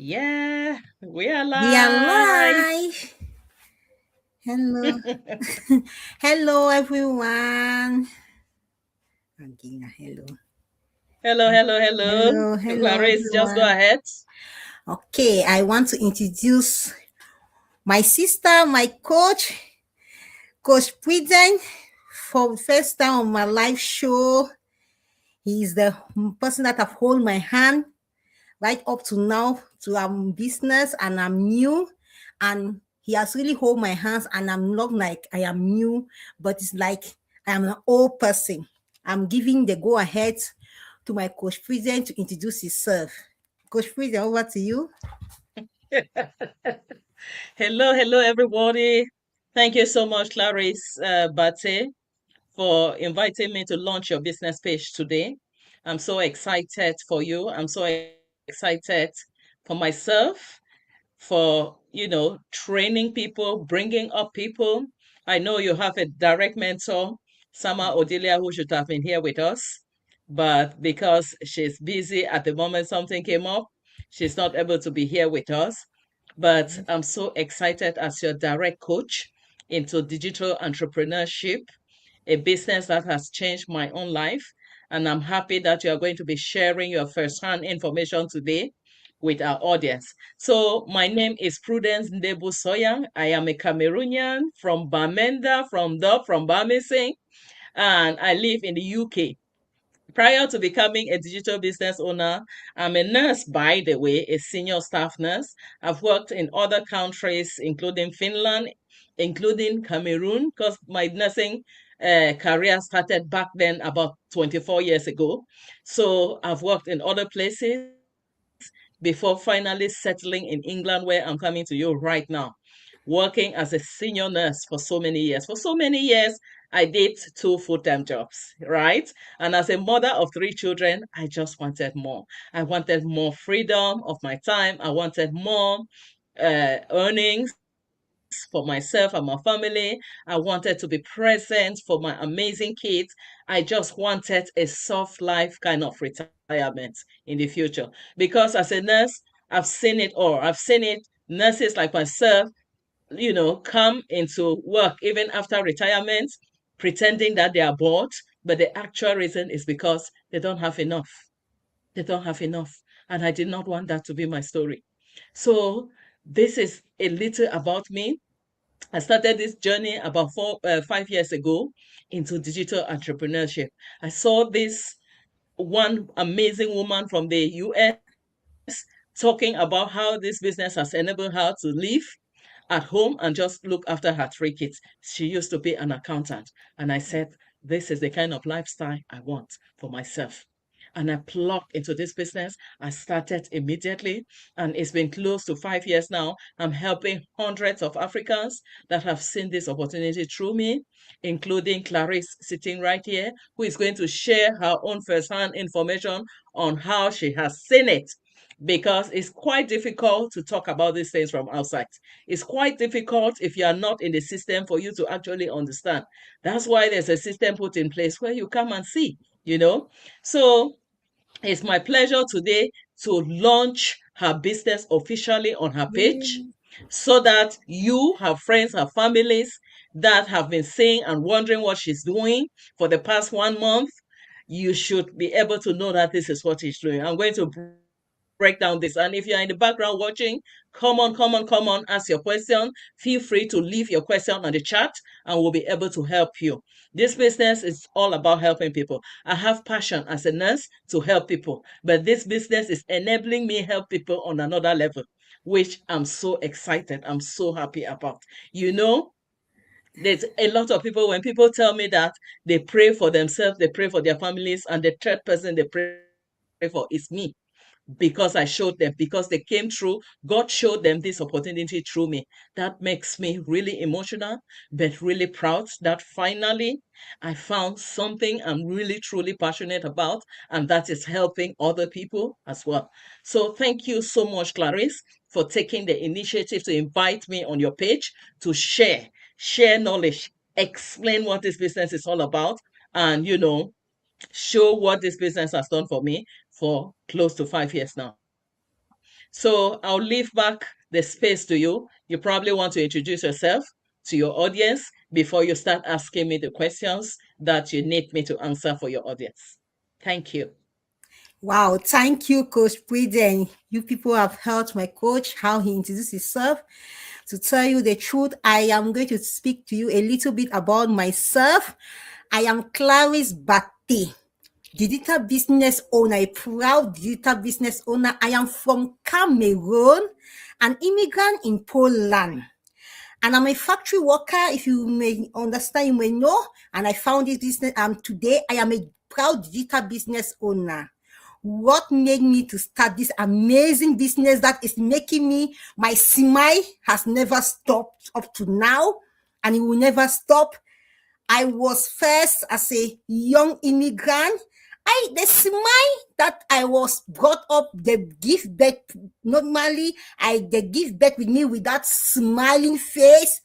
Yeah, we are We are live. live. Hello. Hello, everyone. Again, hello. Hello, hello, hello. Hello, Clarice, just go everyone. ahead. Okay, I want to introduce my sister, my coach, Coach Prudent, for the first time on my live show. He's the person that have hold my hand right up to now to our business, and I'm new, and he has really hold my hands, and I'm not like I am new, but it's like I am an old person. I'm giving the go ahead to my coach president to introduce himself. Coach president, over to you. Hello, hello, everybody. Thank you so much, Clarice Bate, for inviting me to launch your business page today. I'm so excited for you. I'm so excited for myself, for training people, bringing up people. I know you have a direct mentor, Sama Odilia, who should have been here with us, but because she's busy at the moment, something came up, she's not able to be here with us. But I'm so excited as your direct coach into digital entrepreneurship, a business that has changed my own life. And I'm happy that you are going to be sharing your first-hand information today with our audience. So my name is Prudence Ndebu Soyang. I am a Cameroonian from Bamenda, from Bamising, and I live in the UK. Prior to becoming a digital business owner, I'm a nurse, by the way, a senior staff nurse. I've worked in other countries, including Finland, including Cameroon, because my nursing career started back then about 24 years ago. So I've worked in other places before finally settling in England, where I'm coming to you right now, working as a senior nurse for so many years. For so many years, I did two full-time jobs, right? And as a mother of three children, I just wanted more. I wanted more freedom of my time. I wanted more earnings for myself and my family. I wanted to be present for my amazing kids. I just wanted a soft life kind of retirement in the future. Because as a nurse, I've seen it all. I've seen it, nurses like myself, come into work even after retirement, pretending that they are bored, but the actual reason is because they don't have enough. They don't have enough. And I did not want that to be my story. So this is a little about me. I started this journey about 5 years ago into digital entrepreneurship. I saw this one amazing woman from the US talking about how this business has enabled her to live at home and just look after her three kids. She used to be an accountant. And I said, this is the kind of lifestyle I want for myself. And I plugged into this business. I started immediately, and it's been close to 5 years now. I'm helping hundreds of Africans that have seen this opportunity through me, including Clarice sitting right here, who is going to share her own first-hand information on how she has seen it, because it's quite difficult to talk about these things from outside. It's quite difficult if you are not in the system for you to actually understand. That's why there's a system put in place where you come and see, you know. So it's my pleasure today to launch her business officially on her page so that you, her friends, her families that have been seeing and wondering what she's doing for the past 1 month, you should be able to know that this is what she's doing. I'm going to break down this. And if you're in the background watching, come on, ask your question. Feel free to leave your question on the chat and we'll be able to help you. This business is all about helping people. I have passion as a nurse to help people, but this business is enabling me help people on another level, which I'm so excited. I'm so happy about. You know, there's a lot of people, when people tell me that they pray for themselves, they pray for their families, and the third person they pray for is me, because I showed them, because they came through. God showed them this opportunity through me. That makes me really emotional, but really proud that finally I found something I'm really truly passionate about, and that is helping other people as well. So thank you so much, Clarice, for taking the initiative to invite me on your page to share knowledge, explain what this business is all about, and show what this business has done for me for close to 5 years now. So So I'll leave back the space to you. You probably want to introduce yourself to your audience before you start asking me the questions that you need me to answer for your audience. Thank you. Wow, thank you, Coach Pruden. You people have heard my coach, how he introduced himself. To tell you the truth, I am going to speak to you a little bit about myself. I am Claris Bate, digital business owner, a proud digital business owner. I am from Cameroon, an immigrant in Poland. And I'm a factory worker, if you may understand, you may know. And I found this business. Today, I am a proud digital business owner. What made me to start this amazing business that is making me, my smile has never stopped up to now, and it will never stop. I was first as a young immigrant. The smile that I was brought up, they give birth normally. They give birth with me with that smiling face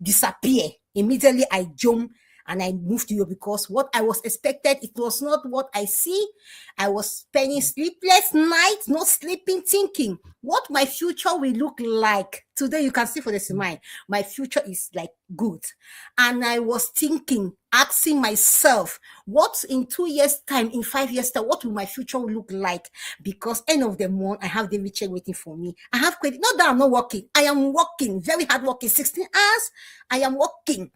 disappear. Immediately I jump and I moved to you because what I was expected, it was not what I see. I was spending sleepless nights, not sleeping, thinking what my future will look like. Today you can see for the smile, my future is like good. And I was thinking, asking myself, what in 2 years' time, in 5 years' time, what will my future look like? Because end of the month, I have the check waiting for me. I have credit. Not that I'm not working. I am working, very hard working, 16 hours. I am working,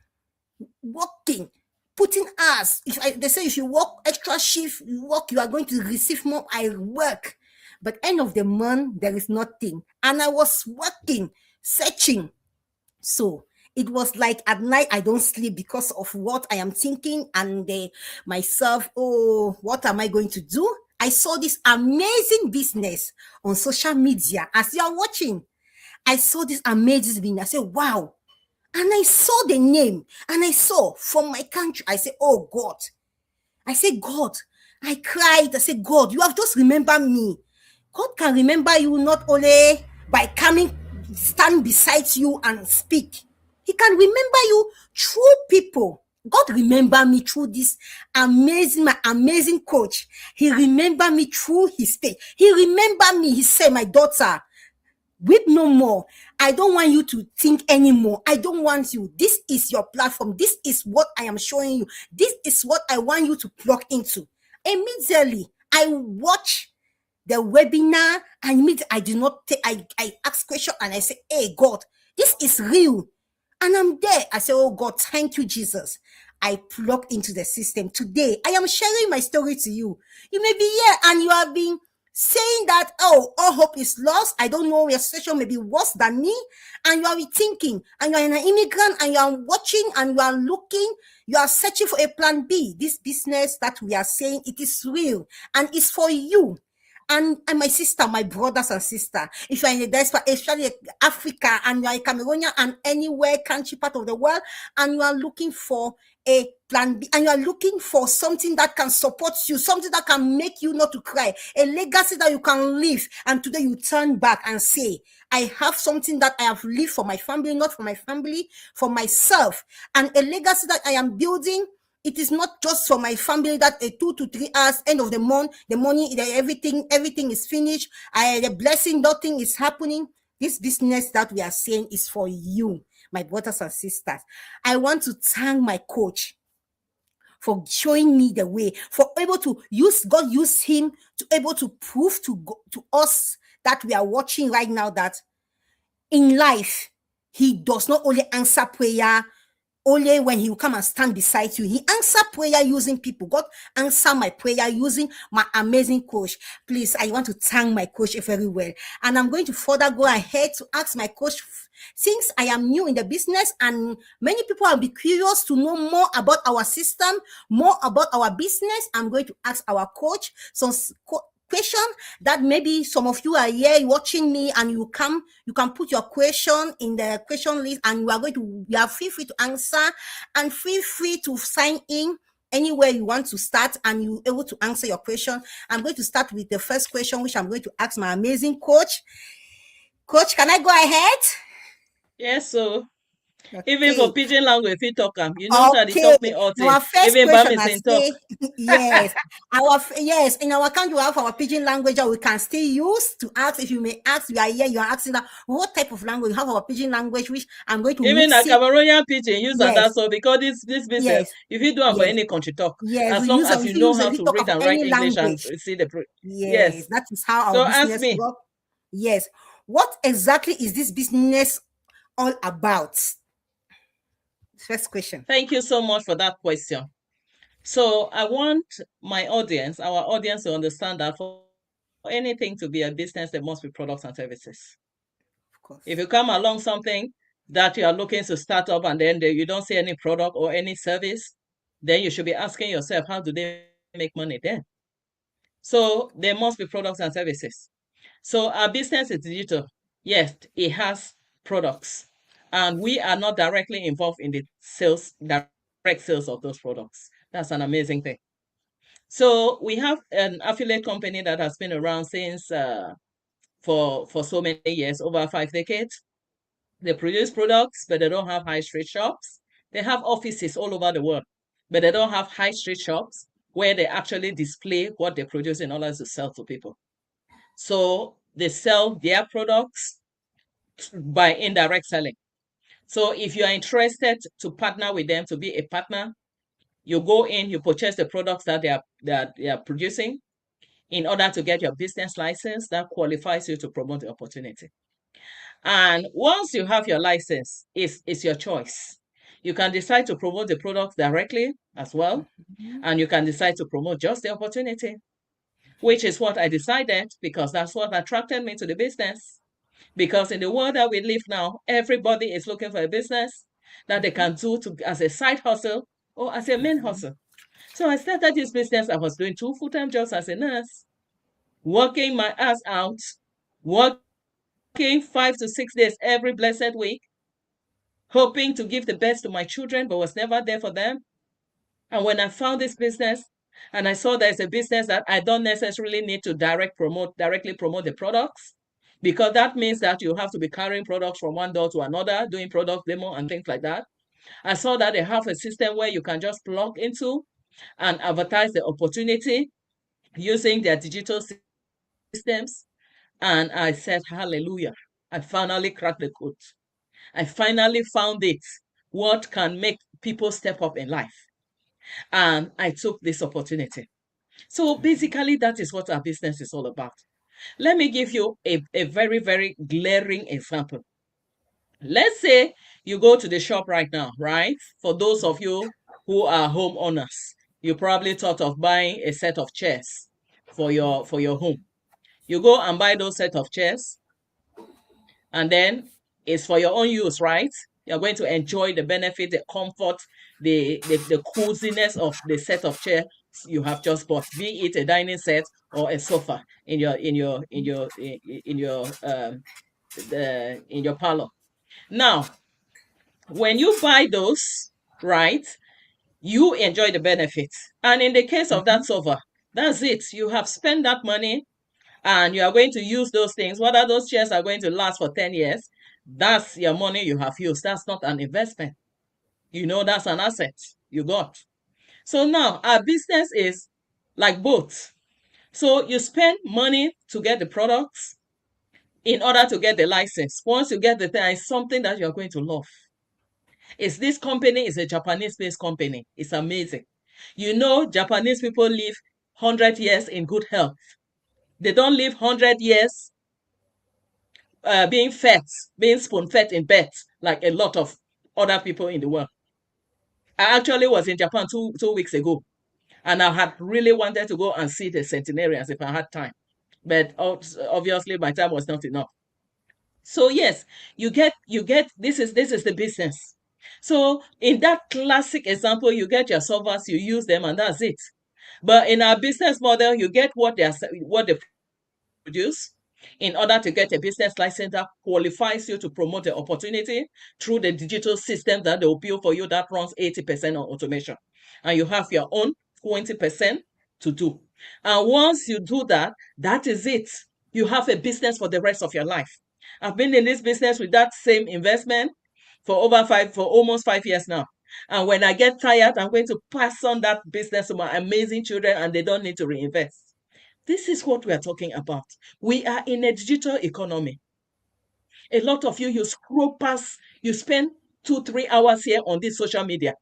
putting hours. They say if you work extra shift, you are going to receive more. I work. But end of the month, there is nothing. And I was working, searching. So it was like at night I don't sleep because of what I am thinking and myself. Oh, what am I going to do? I saw this amazing business on social media. As you are watching, I saw this amazing business. I said, wow. And I saw the name and I saw from my country. I said, oh God. I said, God. I cried. I said, God, you have just remembered me. God can remember you not only by coming, stand beside you and speak. He can remember you through people. God remember me through this my amazing coach. He remember me through his faith. He remember me. He said, my daughter, weep no more. I don't want you to think anymore. I don't want you. This is your platform. This is what I am showing you. This is what I want you to plug into. Immediately, I watch the webinar and I did not take, I ask question and I say, hey God, this is real. And I'm there. I say, oh God, thank you, Jesus. I plug into the system. Today, I am sharing my story to you. You may be here and you have been saying that, oh, all hope is lost. I don't know, your situation may be worse than me. And you are thinking, and you are an immigrant, and you are watching, and you are looking, you are searching for a plan B. This business that we are saying, it is real, and it's for you. And my sister, my brothers and sisters, if you're in the diaspora, especially Africa, and you're a Cameroonian and anywhere country part of the world, and you are looking for a plan B, and you are looking for something that can support you, something that can make you not to cry, a legacy that you can live, and today you turn back and say, I have something that I have lived for my family, not for my family, for myself, and a legacy that I am building. It is not just for my family that a 2 to 3 hours, end of the month, the money, everything is finished. The blessing, nothing is happening. This business that we are saying is for you, my brothers and sisters. I want to thank my coach for showing me the way, for able to use, God use him to able to prove to us that we are watching right now that in life, he does not only answer prayer only when he will come and stand beside you. He answer prayer using people. God answer my prayer using my amazing coach. Please, I want to thank my coach very well. And I'm going to further go ahead to ask my coach, since I am new in the business and many people will be curious to know more about our system, more about our business, I'm going to ask our coach some question that maybe some of you are here watching me and you can put your question in the question list and you are feel free to answer and feel free to sign in anywhere you want to start and you able to answer your question. I'm going to start with the first question, which I'm going to ask my amazing coach. Coach, can I go ahead? Yes, so Even for Okay. pidgin language, if you talk you know, so they Okay. talk me all thing. Our first Even question Bami has saying talk. say yes. Yes, in our country we have our pidgin language that we can still use to ask. If you may ask, you are here, you are asking that what type of language. We have our pidgin language, which I'm going to Even a mix it. Cameroonian pidgin use and Yes, that, so because this business, yes, if you do it for yes, any country talk, yes. as We long use it. as We you still know use it. how We to talk read for and write any English and language. see the Yes, yes. that is how our So ask business me. work. Yes. What exactly is this business all about? First question. Thank you so much for that question. So I want my audience, our audience, to understand that for anything to be a business, there must be products and services. Of course. If you come along something that you are looking to start up and then you don't see any product or any service, then you should be asking yourself, how do they make money then? So there must be products and services. So our business is digital. Yes, it has products. And we are not directly involved in the sales, direct sales of those products. That's an amazing thing. So we have an affiliate company that has been around since for so many years, over 5 decades. They produce products, but they don't have high street shops. They have offices all over the world, but they don't have high street shops where they actually display what they produce in order to sell to people. So they sell their products by indirect selling. So if you are interested to partner with them, to be a partner, you go in, you purchase the products that they are producing in order to get your business license that qualifies you to promote the opportunity. And once you have your license, it's your choice. You can decide to promote the product directly as well, Mhm. and you can decide to promote just the opportunity, which is what I decided because that's what attracted me to the business. Because in the world that we live now, everybody is looking for a business that they can do as a side hustle or as a main hustle. So I started this business. I was doing 2 full-time jobs as a nurse, working my ass out, working 5 to 6 days every blessed week, hoping to give the best to my children, but was never there for them. And when I found this business and I saw there's a business that I don't necessarily need to directly promote the products, because that means that you have to be carrying products from one door to another, doing product demo and things like that. I saw that they have a system where you can just plug into and advertise the opportunity using their digital systems. And I said, hallelujah, I finally cracked the code. I finally found it, what can make people step up in life. And I took this opportunity. So basically, that is what our business is all about. Let me give you a very, very glaring example. Let's say you go to the shop right now, right? For those of you who are homeowners, you probably thought of buying a set of chairs for your home. You go and buy those set of chairs, and then it's for your own use, right? You're going to enjoy the benefit, the comfort, the coziness of the set of chairs you have just bought, be it a dining set or a sofa in your parlor. Now, when you buy those, right, you enjoy the benefits. And in the case of that sofa, that's it. You have spent that money and you are going to use those things. Whether those chairs are going to last for 10 years, that's your money you have used. That's not an investment. That's an asset you got. So now our business is like both. So you spend money to get the products in order to get the license. Once you get the thing, it's something that you're going to love. This company is a Japanese-based company. It's amazing. Japanese people live 100 years in good health. They don't live 100 years being fed, being spoon-fed in bed like a lot of other people in the world. I actually was in Japan two weeks ago, and I had really wanted to go and see the centenarians if I had time. But obviously, my time was not enough. So yes, you get this is the business. So in that classic example, you get your servers, you use them, and that's it. But in our business model, you get what they produce in order to get a business license that qualifies you to promote the opportunity through the digital system that they will build for you that runs 80% on automation. And you have your own 20% to do. And once you do that, that is it. You have a business for the rest of your life. I've been in this business with that same investment for almost 5 years now. And when I get tired, I'm going to pass on that business to my amazing children and they don't need to reinvest. This is what we are talking about. We are in a digital economy. A lot of you scroll past, you spend 2-3 hours here on this social media.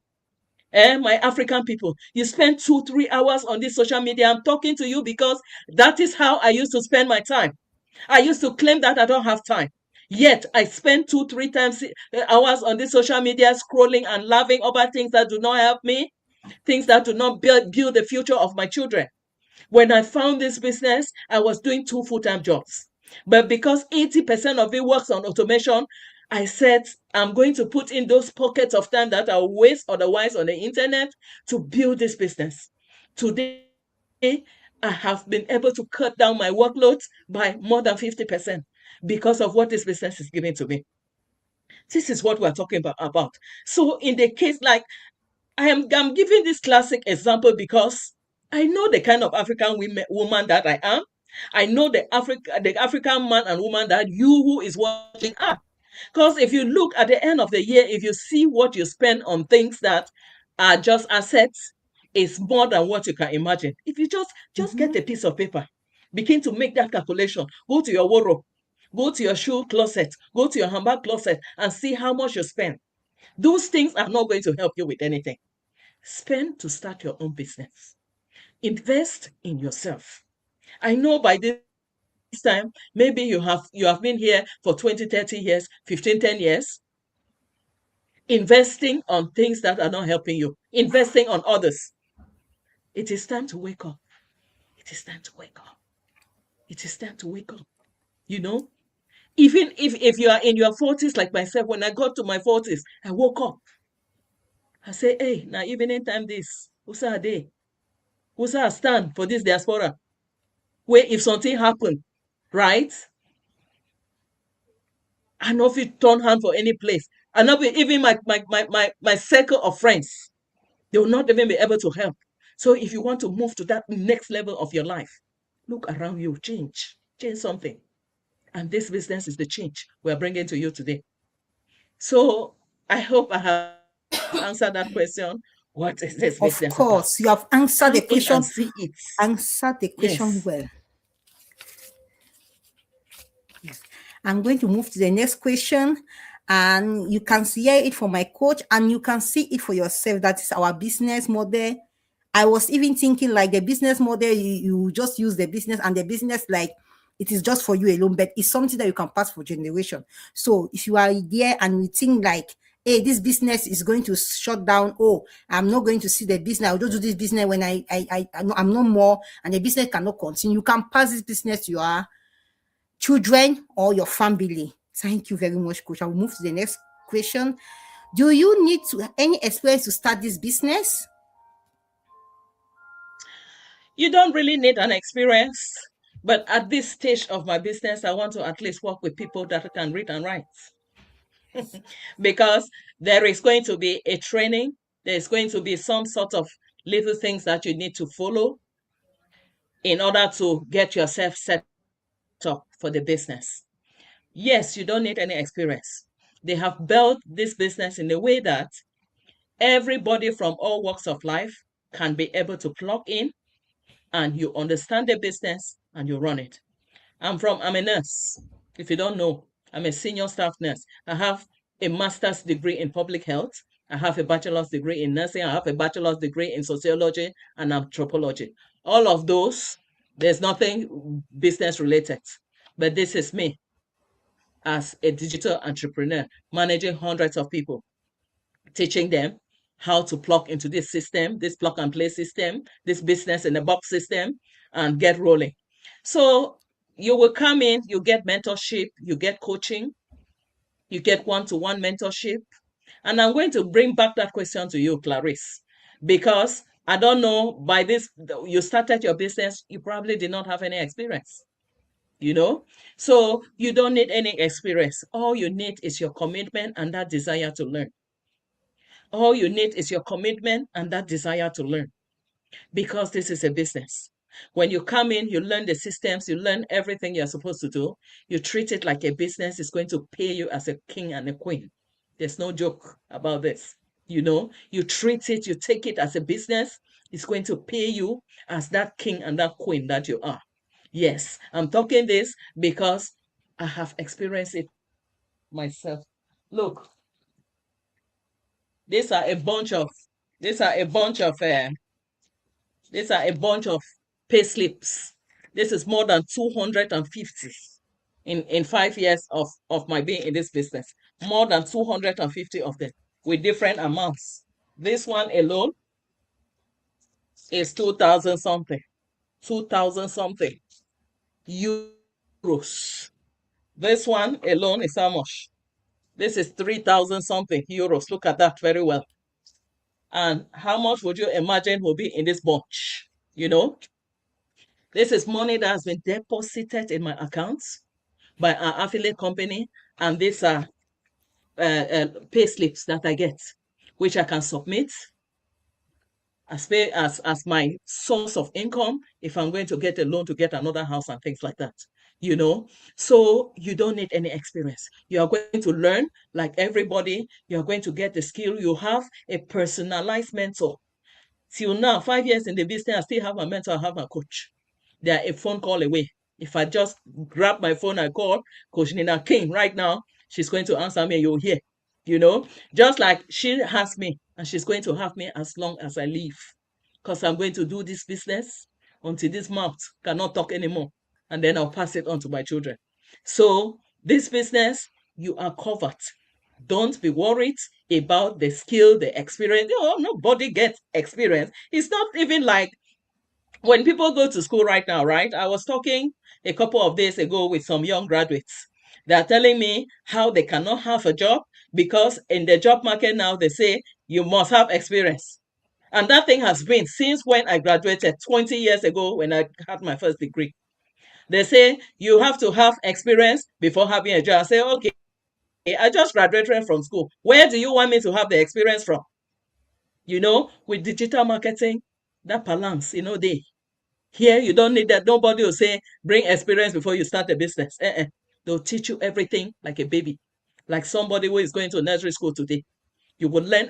My African people, you spend 2-3 hours on this social media. I'm talking to you because that is how I used to spend my time. I used to claim that I don't have time. Yet I spend 2-3 hours on this social media scrolling and laughing over things that do not help me, things that do not build the future of my children. When I found this business, I was doing 2 full-time jobs. But because 80% of it works on automation, I said, I'm going to put in those pockets of time that I waste otherwise on the internet to build this business. Today, I have been able to cut down my workload by more than 50% because of what this business is giving to me. This is what we're talking about. So in the case, like, I'm giving this classic example because I know the kind of African woman that I am. I know the African man and woman that you who is watching are. Because if you look at the end of the year, if you see what you spend on things that are just assets, it's more than what you can imagine. If you just get a piece of paper, begin to make that calculation. Go to your wardrobe, go to your shoe closet, go to your handbag closet, and see how much you spend. Those things are not going to help you with anything. Spend to start your own business. Invest in yourself. I know by this time, maybe you have been here for 20, 30 years, 15, 10 years, investing on things that are not helping you, investing on others. It is time to wake up. It is time to wake up. It is time to wake up. You know, even if you are in your 40s like myself, when I got to my 40s, I woke up. I say, hey, now evening time this, who's a day? Who's a stand for this diaspora? Where if something happen, right? I know if you turn hand for any place. And not even my circle of friends, they will not even be able to help. So if you want to move to that next level of your life, look around you, change something. And this business is the change we're bringing to you today. So I hope I have answered that question. What is this Of business about? course, you have answered the Come in and question. see it. Answered the question Yes. well. Yes. I'm going to move to the next question, and you can hear it from my coach, and you can see it for yourself. That is our business model. I was even thinking like the business model, you just use the business, and the business like it is just for you alone, but it's something that you can pass for generation. So if you are there and you think like, hey, this business is going to shut down. Oh, I'm not going to see the business. I'll just do this business when I'm no more, and the business cannot continue. You can pass this business to your children or your family. Thank you very much, coach. I will move to the next question. Do you need any experience to start this business? You don't really need an experience, but at this stage of my business, I want to at least work with people that can read and write. Because there is going to be a training, there's going to be some sort of little things that you need to follow in order to get yourself set up for the business. Yes, you don't need any experience. They have built this business in a way that everybody from all walks of life can be able to plug in and you understand the business and you run it. I'm a nurse. If you don't know, I'm a senior staff nurse. I have a master's degree in public health. I have a bachelor's degree in nursing. I have a bachelor's degree in sociology and anthropology. All of those, there's nothing business related. But this is me as a digital entrepreneur, managing hundreds of people, teaching them how to plug into this system, this plug and play system, this business in a box system, and get rolling. So you will come in, you get mentorship, you get coaching, you get one-to-one mentorship. And I'm going to bring back that question to you, Claris, because I don't know, by this, you started your business, you probably did not have any experience, you know? So you don't need any experience. All you need is your commitment and that desire to learn. All you need is your commitment and that desire to learn, because this is a business. When you come in, you learn the systems, you learn everything you're supposed to do. You treat it like a business is going to pay you as a king and a queen. There's no joke about this. You treat it, you take it as a business. It's going to pay you as that king and that queen that you are. Yes, I'm talking this because I have experienced it myself. Look, these are a bunch of these are a bunch of these are a bunch of pay slips. This is more than 250 in 5 years of my being in this business. More than 250 of them with different amounts. This one alone is 2,000 something. 2,000 something euros. This one alone is how much? This is 3,000 something euros. Look at that very well. And how much would you imagine will be in this bunch? This is money that has been deposited in my accounts by our affiliate company, and these are pay slips that I get, which I can submit as my source of income if I'm going to get a loan to get another house and things like that. So you don't need any experience. You are going to learn like everybody. You're going to get the skill. You have a personalized mentor. Till now, 5 years in the business, I still have my mentor, I have my coach. They are a phone call away. If I just grab my phone and call Coach Nina King right now, she's going to answer me, you'll hear. Just like she has me, and she's going to have me as long as I live. Because I'm going to do this business until this mouth cannot talk anymore. And then I'll pass it on to my children. So this business, you are covered. Don't be worried about the skill, the experience. Nobody gets experience. It's not even like when people go to school right now, right? I was talking a couple of days ago with some young graduates. They're telling me how they cannot have a job because in the job market now, they say you must have experience. And that thing has been since when I graduated 20 years ago when I had my first degree. They say you have to have experience before having a job. I say, okay, I just graduated from school. Where do you want me to have the experience from? With digital marketing, that balance, they here, you don't need that. Nobody will say, bring experience before you start a business. They'll teach you everything like a baby, like somebody who is going to nursery school today. You will learn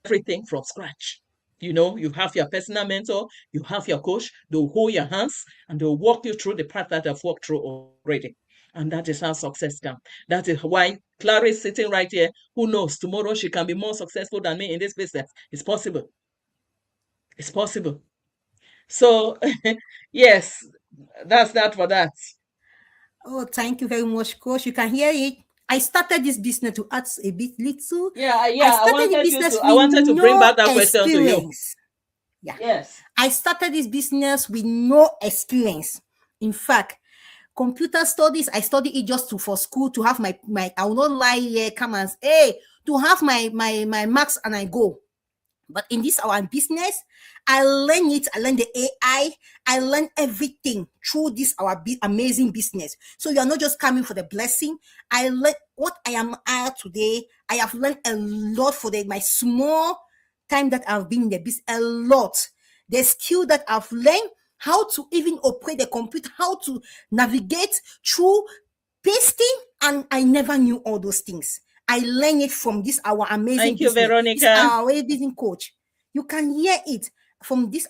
everything from scratch. You have your personal mentor, you have your coach, they'll hold your hands and they'll walk you through the path that I've walked through already. And that is how success comes. That is why Claris sitting right here, who knows, tomorrow she can be more successful than me in this business. It's possible. It's possible. So, yes, that's that for that. Oh, thank you very much, Coach. You can hear it. I started this business to add a bit little. Yeah, I yeah. started the business I with wanted to bring no back that question to you. experience. Yeah. Yes. I started this business with no experience. In fact, computer studies, I studied it just for school to have my I will not lie here, come and say, hey, to have my marks and I go. But in this our business, I learned it. I learned the AI. I learned everything through this our amazing business. So you are not just coming for the blessing. I learned what I am at today. I have learned a lot for my small time that I've been in the business. A lot. The skill that I've learned, how to even operate the computer, how to navigate through pasting, and I never knew all those things. I learned it from this our amazing Thank you, business. This Veronica. our amazing coach. You can hear it from this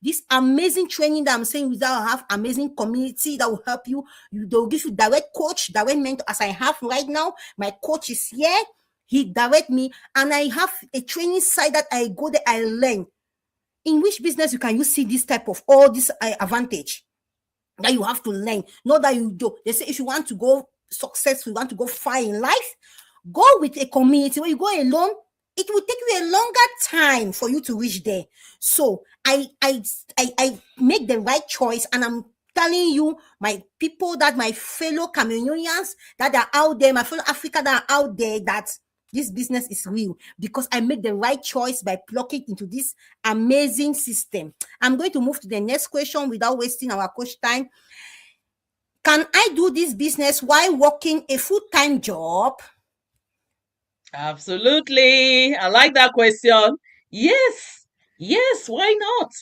this amazing training that I'm saying. Without have amazing community that will help you. They'll give you direct coach, direct mentor. As I have right now, my coach is here. He direct me, and I have a training site that I go there. I learn. In which business you can you see this type of all this advantage that you have to learn? Not that you do. They say if you want to go successful, you want to go far in life, go with a community. When you go alone, it will take you a longer time for you to reach there. So I make the right choice, and I'm telling you, my people, that my fellow Cameroonians that are out there, my fellow Africa that are out there, that this business is real because I make the right choice by plugging into this amazing system. I'm going to move to the next question without wasting our coach time. Can I do this business while working a full-time job? Absolutely. I like that question. Yes. Yes. Why not?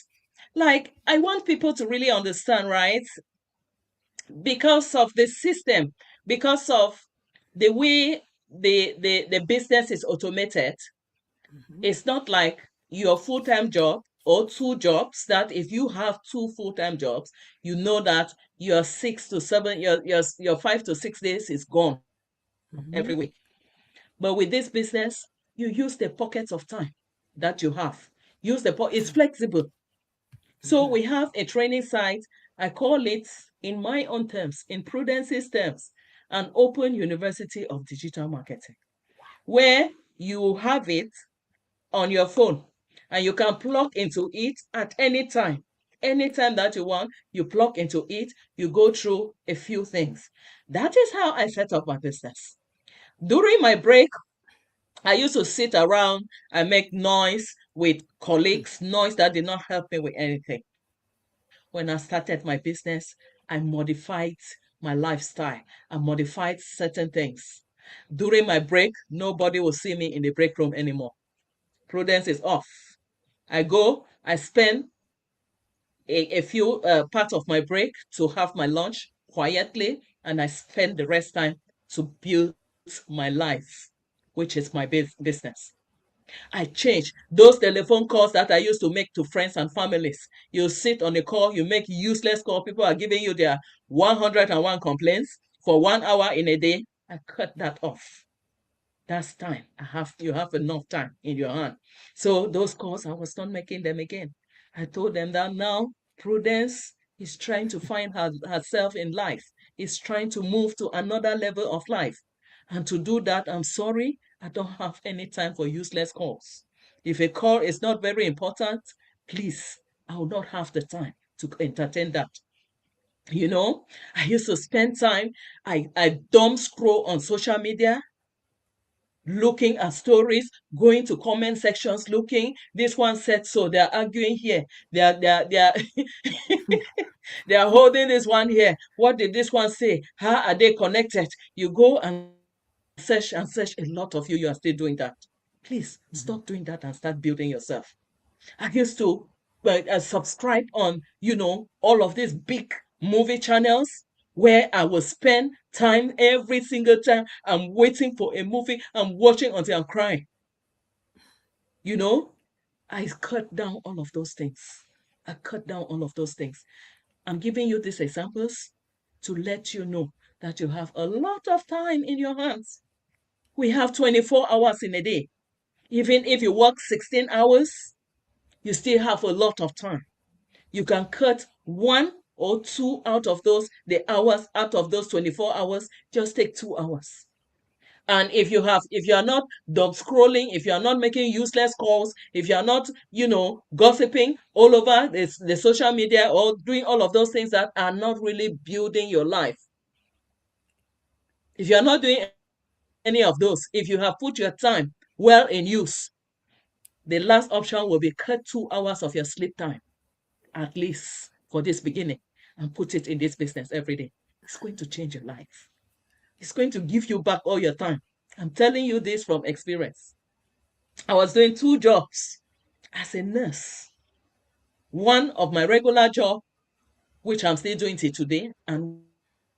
Like, I want people to really understand, right? Because of the system, because of the way the business is automated, it's not like your full-time job or two jobs, that if you have two full-time jobs, you know that your 6 to 7, your 5 to 6 days is gone every week. But with this business, you use the pockets of time that you have. It's flexible. So we have a training site. I call it, in my own terms, in Prudence's terms, an open university of digital marketing, where you have it on your phone and you can plug into it at any time. Anytime that you want, you plug into it, you go through a few things. That is how I set up my business. During my break, I used to sit around and make noise with colleagues, noise that did not help me with anything. When I started my business, I modified my lifestyle. I modified certain things. During my break, nobody will see me in the break room anymore. Prudence is off. I spend a few parts of my break to have my lunch quietly, and I spend the rest time to build my life, which is my business. I changed those telephone calls that I used to make to friends and families. You sit on a call, you make useless call. People are giving you their 101 complaints for 1 hour in a day. I cut that off. That's time. You have enough time in your hand. So those calls, I was not making them again. I told them that now Prudence is trying to find herself in life. Is trying to move to another level of life. And to do that, I'm sorry, I don't have any time for useless calls. If a call is not very important, please, I will not have the time to entertain that. I used to spend time, I dumb scroll on social media, looking at stories, going to comment sections, looking. This one said so. They're arguing here. They are they are holding this one here. What did this one say? How are they connected? You go and search. A lot of you are still doing that. Please stop doing that and start building yourself. I used to subscribe on, all of these big movie channels where I will spend time every single time I'm waiting for a movie. I'm watching until I'm crying. You know, I cut down all of those things. I cut down all of those things. I'm giving you these examples to let you know that you have a lot of time in your hands. We have 24 hours in a day. Even if you work 16 hours, you still have a lot of time. You can cut 1 or 2 out of the hours out of those 24 hours, just take 2 hours. And if you are not dog scrolling, if you are not making useless calls, if you are not, gossiping all over the social media or doing all of those things that are not really building your life. If you are not doing any of those, if you have put your time well in use, the last option will be cut 2 hours of your sleep time, at least for this beginning, and put it in this business every day. It's going to change your life. It's going to give you back all your time. I'm telling you this from experience. I was doing 2 jobs as a nurse. One of my regular job, which I'm still doing till today, and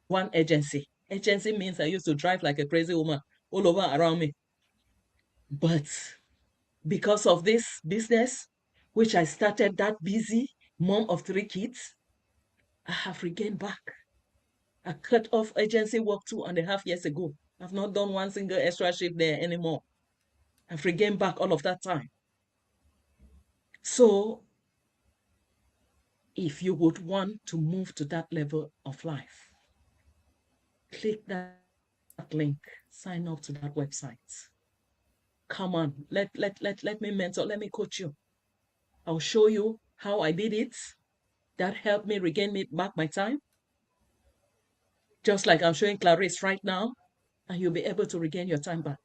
one agency. Agency means I used to drive like a crazy woman all over around me. But because of this business, which I started that busy, mom of 3 kids, I have regained back. I cut off agency work 2.5 years ago. I've not done one single extra shift there anymore. I've regained back all of that time. So if you would want to move to that level of life, click that link, sign up to that website. Come on, let me mentor, let me coach you. I'll show you how I did it. That helped me regain back my time. Just like I'm showing Claris right now, and you'll be able to regain your time back.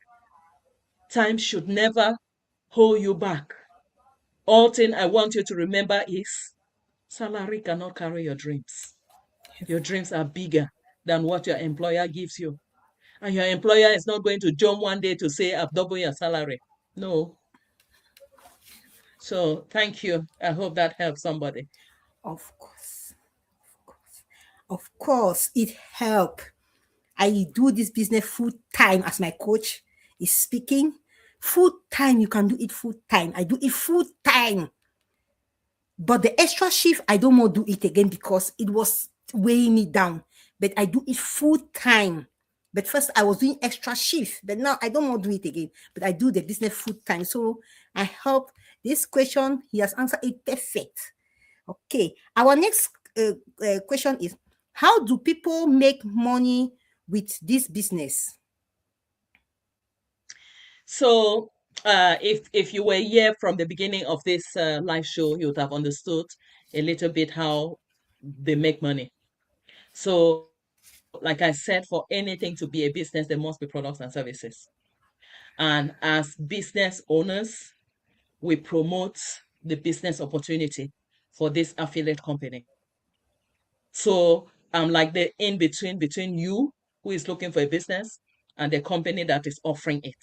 Time should never hold you back. All thing I want you to remember is salary cannot carry your dreams. Your dreams are bigger than what your employer gives you. And your employer is not going to jump one day to say, I've doubled your salary. No. So thank you. I hope that helps somebody. Of course. Of course, it helped. I do this business full time as my coach is speaking. Full time, you can do it full time. I do it full time. But the extra shift, I don't want to do it again because it was weighing me down. But I do it full time. But first, I was doing extra shift. But now I don't want to do it again. But I do the business full time. So I hope this question, he has answered it perfect. Okay. Our next question is, how do people make money with this business? So, if you were here from the beginning of this live show, you would have understood a little bit how they make money. So, like I said, for anything to be a business, there must be products and services. And as business owners, we promote the business opportunity for this affiliate company. So I'm like the in between you who is looking for a business and the company that is offering it.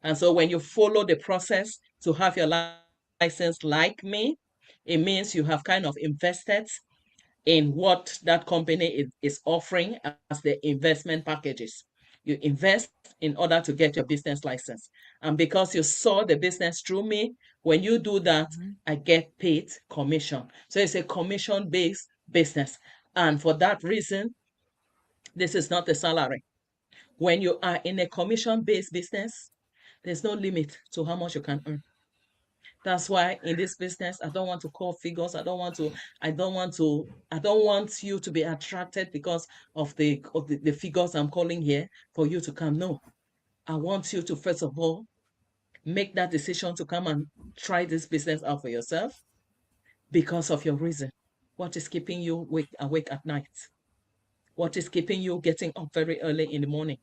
And so when you follow the process to have your license like me, it means you have kind of invested in what that company is offering as the investment packages. You invest in order to get your business license. And because you saw the business through me, when you do that, I get paid commission. So it's a commission-based business. And for that reason, this is not a salary. When you are in a commission-based business, there's no limit to how much you can earn. That's why in this business, I don't want to call figures. I don't want you to be attracted because of the figures I'm calling here for you to come. No. I want you to first of all make that decision to come and try this business out for yourself because of your reason. What is keeping you awake at night? What is keeping you getting up very early in the morning?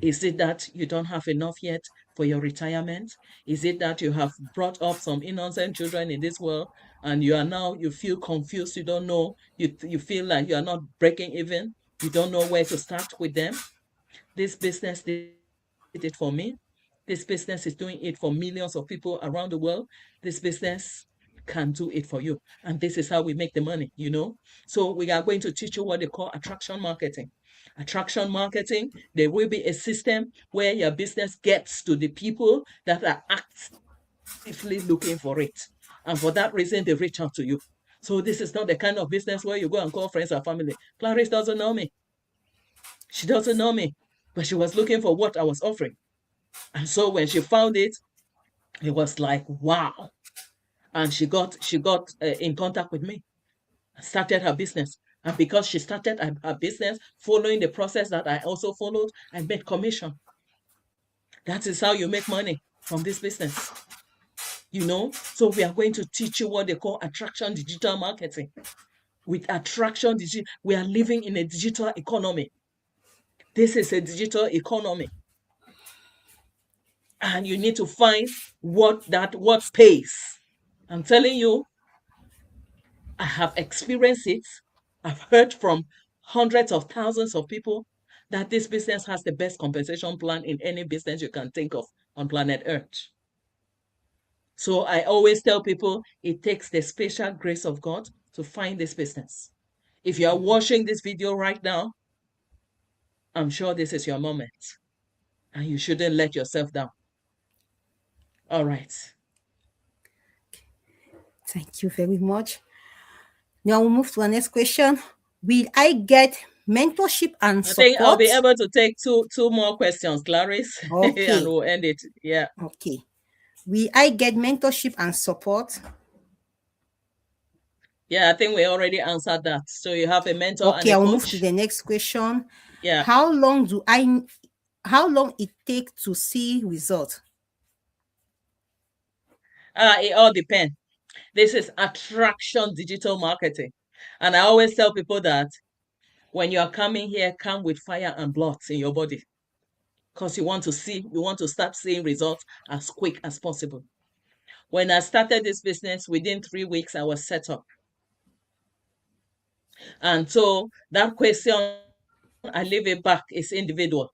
Is it that you don't have enough yet for your retirement? Is it that you have brought up some innocent children in this world and you feel confused, you don't know, you feel like you are not breaking even, you don't know where to start with them? This business did it for me. This business is doing it for millions of people around the world. This business can do it for you. And this is how we make the money. So we are going to teach you what they call attraction marketing. Attraction marketing, there will be a system where your business gets to the people that are actively looking for it. And for that reason, they reach out to you. So this is not the kind of business where you go and call friends or family. Clarice doesn't know me. She doesn't know me, but she was looking for what I was offering. And so when she found it, it was like, wow. And she got in contact with me, started her business. And because she started her business following the process that I also followed, I made commission. That is how you make money from this business. So we are going to teach you what they call attraction digital marketing. With attraction digital, we are living in a digital economy. This is a digital economy. And you need to find what pays. I'm telling you, I have experienced it. I've heard from hundreds of thousands of people that this business has the best compensation plan in any business you can think of on planet Earth. So I always tell people it takes the special grace of God to find this business. If you are watching this video right now, I'm sure this is your moment. And you shouldn't let yourself down. All right. Thank you very much. Now we'll move to the next question. Will I get mentorship and I think I'll support? be able to take two more questions, Clarice, Okay. and we'll end it. Yeah. Okay. Will I get mentorship and support? Yeah, I think we already answered that. So you have a mentor and Okay, a I'll move to coach. the next question. Yeah. How long it take to see result? It all depends. This is attraction digital marketing. And I always tell people that when you are coming here, come with fire and blood in your body. Because you want to start seeing results as quick as possible. When I started this business, within 3 weeks, I was set up. And so that question, I leave it back, is individual.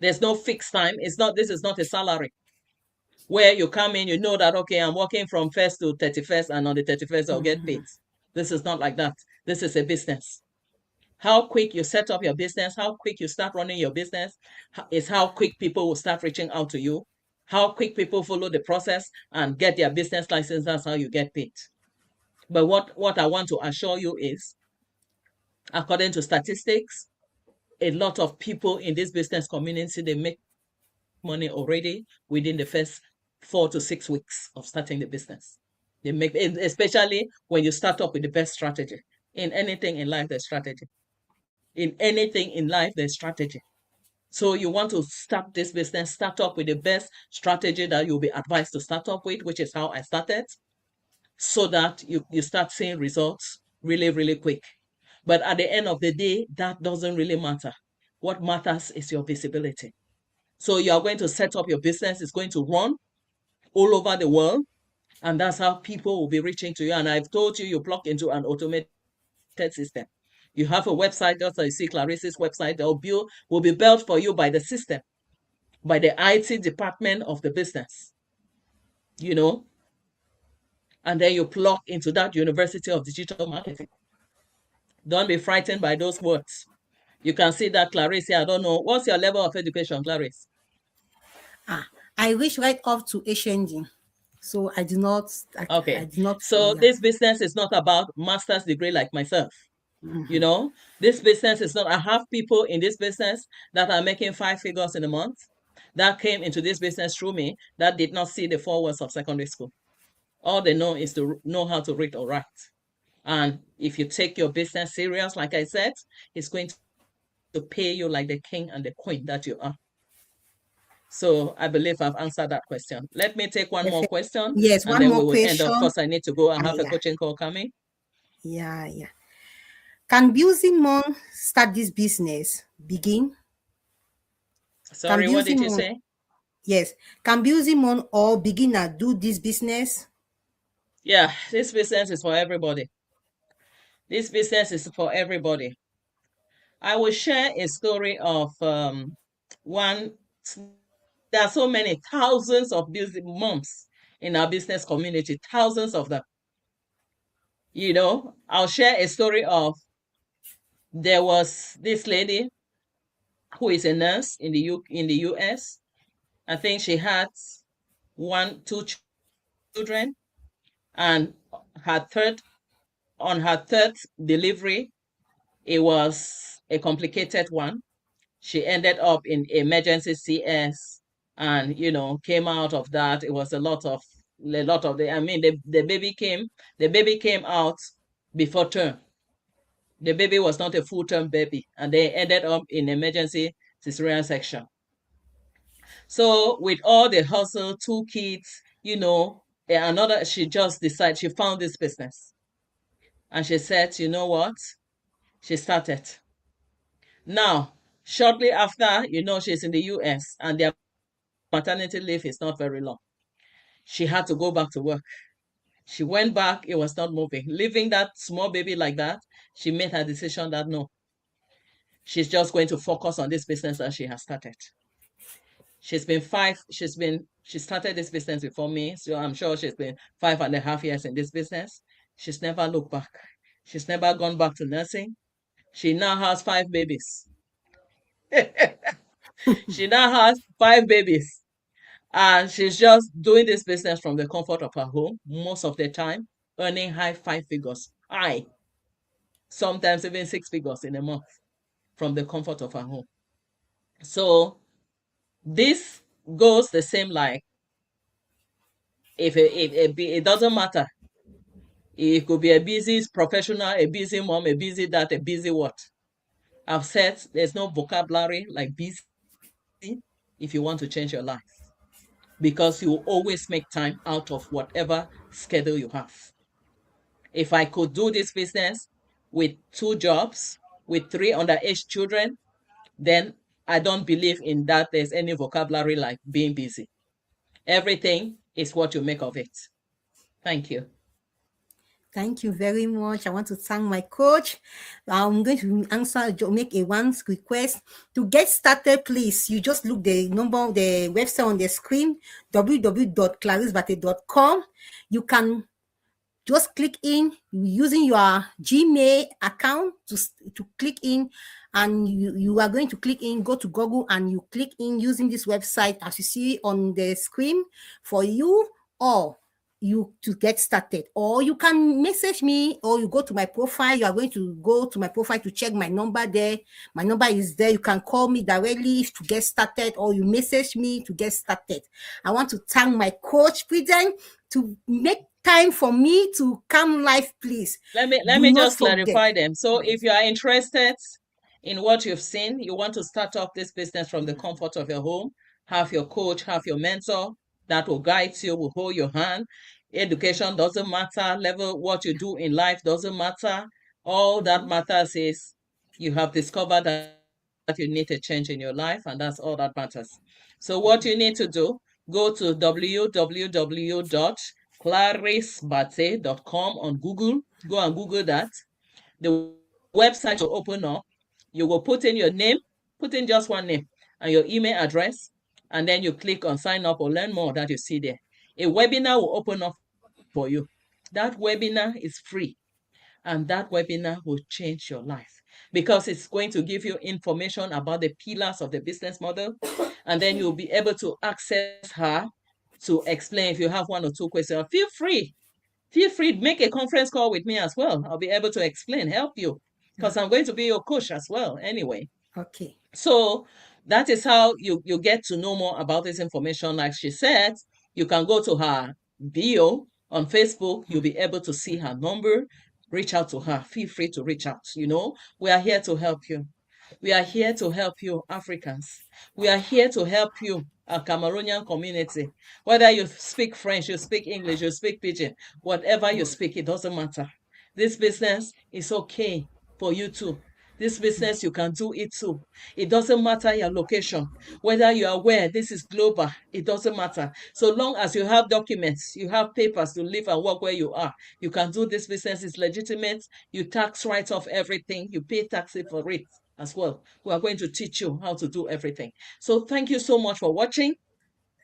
There's no fixed time. This is not a salary where you come in, you know that, okay, I'm working from 1st to 31st, and on the 31st, I'll get paid. This is not like that. This is a business. How quick you set up your business, how quick you start running your business, is how quick people will start reaching out to you. How quick people follow the process and get their business license, that's how you get paid. But what I want to assure you is, according to statistics, a lot of people in this business community, they make money already within the first 4 to 6 weeks of starting the business. They make, especially when you start up with the best strategy. In anything in life, there's strategy. In anything in life, there's strategy. So you want to start this business, start up with the best strategy that you'll be advised to start up with, which is how I started, so that you start seeing results really, really quick. But at the end of the day, that doesn't really matter. What matters is your visibility. So you are going to set up your business, it's going to run all over the world, and that's how people will be reaching to you. And I've told you, you plug into an automated system. You have a website, just like you see Claris's website, that will be built for you by the system, by the IT department of the business, and then you plug into that University of Digital Marketing. Don't be frightened by those words. You can see that Claris here. I don't know. What's your level of education, Claris? I reach right up to HND. So I do not, I Okay. do not, So yeah. this business is not about master's degree like myself. This business is not, I have people in this business that are making 5 figures in a month that came into this business through me that did not see the 4 words of secondary school. All they know is to know how to read or write. And if you take your business serious, like I said, it's going to pay you like the king and the queen that you are. So I believe I've answered that question. Let me take one more question, Yes, and one then we more will end up. Of question. course, I need to go and have a Yeah, coaching call coming. yeah, yeah. Can Busy Mom start this business? Begin? Can Sorry, what Busy did you Mom, say? yes. Can Busy Mom or beginner do this business? Yeah, this business is for everybody. This business is for everybody. I will share a story of one. There are so many thousands of busy moms in our business community, thousands of them. I'll share a story of, there was this lady who is a nurse in the US. I think she had two children, and her third on her third delivery, it was a complicated one. She ended up in emergency CS, and came out of that. It was a lot of I mean, the baby came out before term. The baby was not a full-term baby, and they ended up in emergency cesarean section. So with all the hustle, 2 kids, she just decided, she found this business. And she said, you know what? She started. Now, shortly after, she's in the US, and their maternity leave is not very long. She had to go back to work. She went back, it was not moving. Leaving that small baby like that, she made her decision that no, she's just going to focus on this business that she has started. She started this business before me, so I'm sure she's been 5.5 years in this business. She's never looked back. She's never gone back to nursing. She now has 5 babies. She now has 5 babies. And she's just doing this business from the comfort of her home most of the time, earning high 5 figures. High. Sometimes even 6 figures in a month from the comfort of her home. So this goes the same like, if it doesn't matter. It could be a busy professional, a busy mom, a busy dad, a busy what. I've said there's no vocabulary like busy if you want to change your life, because you always make time out of whatever schedule you have. If I could do this business with 2 jobs, with 3 underage children, then I don't believe in that there's any vocabulary like being busy. Everything is what you make of it. Thank you. Thank you very much. I want to thank my coach. I'm going to make a one request. To get started, please, you just look the number, the website on the screen, www.clarisbate.com. You can Just click in using your Gmail account to click in, and you are going to click in, go to Google, and you click in using this website as you see on the screen for you, or you to get started. Or you can message me, or you go to my profile. You are going to go to my profile to check my number there. My number is there. You can call me directly to get started, or you message me to get started. I want to thank my coach, Prudence, to make time for me to come live, please. Let Do me not just forget. clarify them. So if Yes. you are interested in what you've seen, you want to start off this business from the comfort of your home, have your coach, have your mentor that will guide you, will hold your hand. Education doesn't matter, level what you do in life doesn't matter. All that matters is you have discovered that you need a change in your life, and that's all that matters. So what you need to do, go to www.clarisbate.com on Google. Go and Google that. The website will open up. You will put in your name, put in just one name and your email address, and then you click on sign up or learn more that you see there. A webinar will open up for you. That webinar is free, and that webinar will change your life because it's going to give you information about the pillars of the business model, and then you'll be able to access her to explain. If you have one or two questions, feel free, make a conference call with me as well. I'll be able to explain, help you, because I'm going to be your coach as well anyway. Okay. So that is how you get to know more about this information. Like she said, you can go to her bio on Facebook. You'll be able to see her number. Reach out to her. Feel free to reach out. We are here to help you. We are here to help you, Africans. We are here to help you, a Cameroonian community. Whether you speak French, you speak English, you speak Pidgin, whatever you speak, it doesn't matter. This business is okay for you too. This business, you can do it too. It doesn't matter your location, whether you are where, this is global, it doesn't matter. So long as you have documents, you have papers to live and work where you are, you can do this business. It's legitimate. You tax write off everything, you pay tax for it as well. We are going to teach you how to do everything. So thank you so much for watching.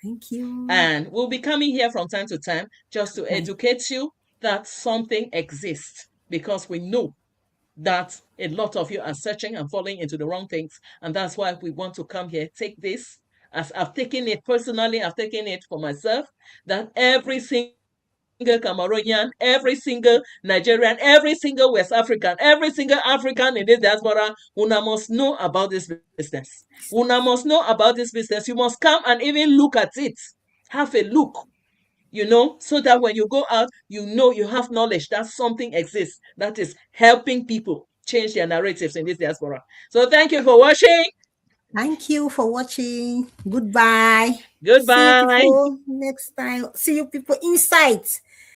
Thank you. And we'll be coming here from time to time just to Right. educate you that something exists, because we know that a lot of you are searching and falling into the wrong things. And that's why we want to come here, take this, as I've taken it personally, I've taken it for myself, that every single Cameroonian, every single Nigerian, every single West African, every single African in this diaspora, una must know about this business. Una must know about this business. You must come and even look at it. Have a look, so that when you go out, you have knowledge that something exists that is helping people change their narratives in this diaspora. So thank you for watching. Thank you for watching. Goodbye. See you Goodbye. people next time. See you people inside.